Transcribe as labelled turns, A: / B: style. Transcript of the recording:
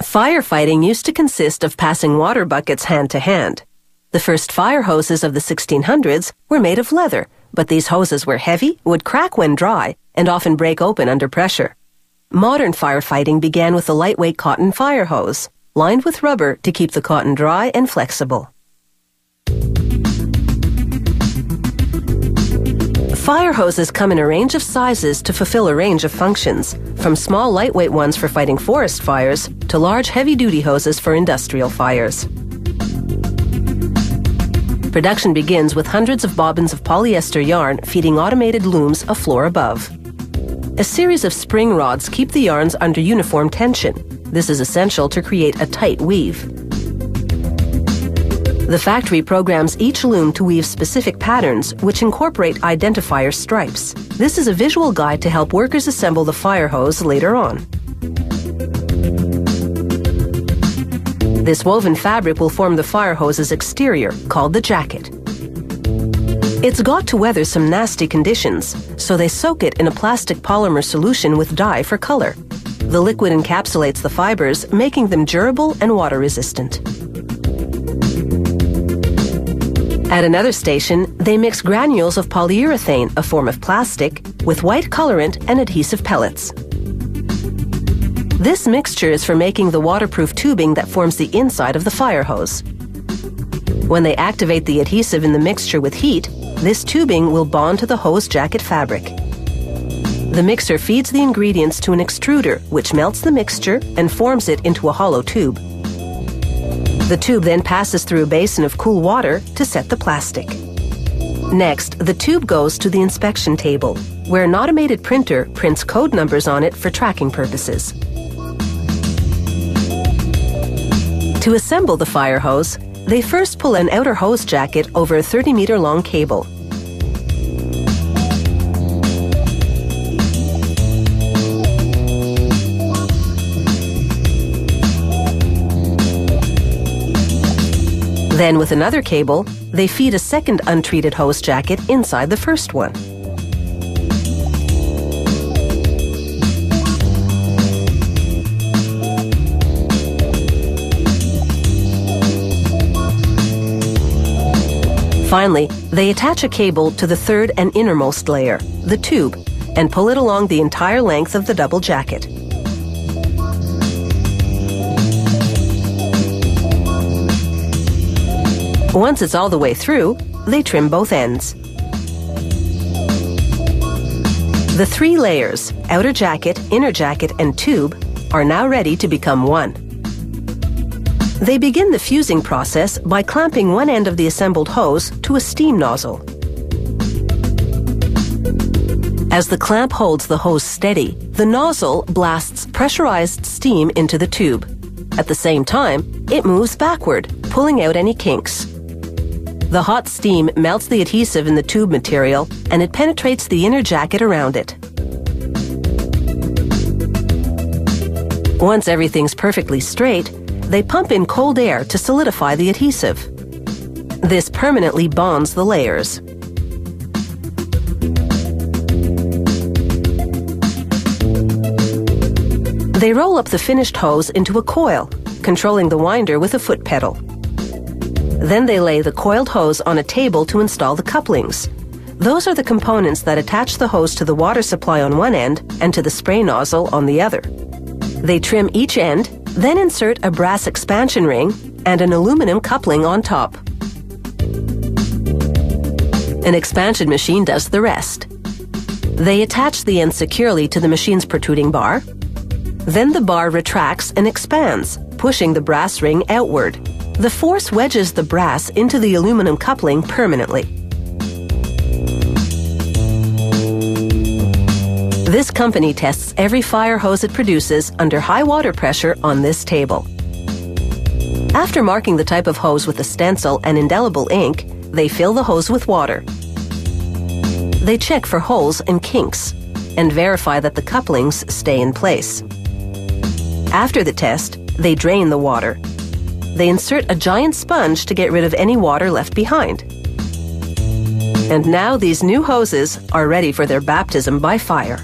A: Firefighting used to consist of passing water buckets hand to hand. The first fire hoses of the 1600s were made of leather, but these hoses were heavy, would crack when dry, and often break open under pressure. Modern firefighting began with a lightweight cotton fire hose, lined with rubber to keep the cotton dry and flexible. Fire hoses come in a range of sizes to fulfill a range of functions, from small lightweight ones for fighting forest fires to large heavy-duty hoses for industrial fires. Production begins with hundreds of bobbins of polyester yarn feeding automated looms a floor above. A series of spring rods keep the yarns under uniform tension. This is essential to create a tight weave. The factory programs each loom to weave specific patterns which incorporate identifier stripes. This is a visual guide to help workers assemble the fire hose later on. This woven fabric will form the fire hose's exterior, called the jacket. It's got to weather some nasty conditions, so they soak it in a plastic polymer solution with dye for color. The liquid encapsulates the fibers, making them durable and water-resistant. At another station, they mix granules of polyurethane, a form of plastic, with white colorant and adhesive pellets. This mixture is for making the waterproof tubing that forms the inside of the fire hose. When they activate the adhesive in the mixture with heat, this tubing will bond to the hose jacket fabric. The mixer feeds the ingredients to an extruder, which melts the mixture and forms it into a hollow tube. The tube then passes through a basin of cool water to set the plastic. Next, the tube goes to the inspection table, where an automated printer prints code numbers on it for tracking purposes. To assemble the fire hose, they first pull an outer hose jacket over a 30-meter-long cable. Then, with another cable, they feed a second untreated hose jacket inside the first one. Finally, they attach a cable to the third and innermost layer, the tube, and pull it along the entire length of the double jacket. Once it's all the way through, they trim both ends. The 3 layers, outer jacket, inner jacket, and tube, are now ready to become one. They begin the fusing process by clamping one end of the assembled hose to a steam nozzle. As the clamp holds the hose steady, the nozzle blasts pressurized steam into the tube. At the same time, it moves backward, pulling out any kinks. The hot steam melts the adhesive in the tube material, and it penetrates the inner jacket around it. Once everything's perfectly straight, they pump in cold air to solidify the adhesive. This permanently bonds the layers. They roll up the finished hose into a coil, controlling the winder with a foot pedal. Then they lay the coiled hose on a table to install the couplings. Those are the components that attach the hose to the water supply on one end and to the spray nozzle on the other. They trim each end, then insert a brass expansion ring and an aluminum coupling on top. An expansion machine does the rest. They attach the end securely to the machine's protruding bar. Then the bar retracts and expands, pushing the brass ring outward. The force wedges the brass into the aluminum coupling permanently. This company tests every fire hose it produces under high water pressure on this table. After marking the type of hose with a stencil and indelible ink, they fill the hose with water. They check for holes and kinks and verify that the couplings stay in place. After the test, they drain the water. They insert a giant sponge to get rid of any water left behind. And now these new hoses are ready for their baptism by fire.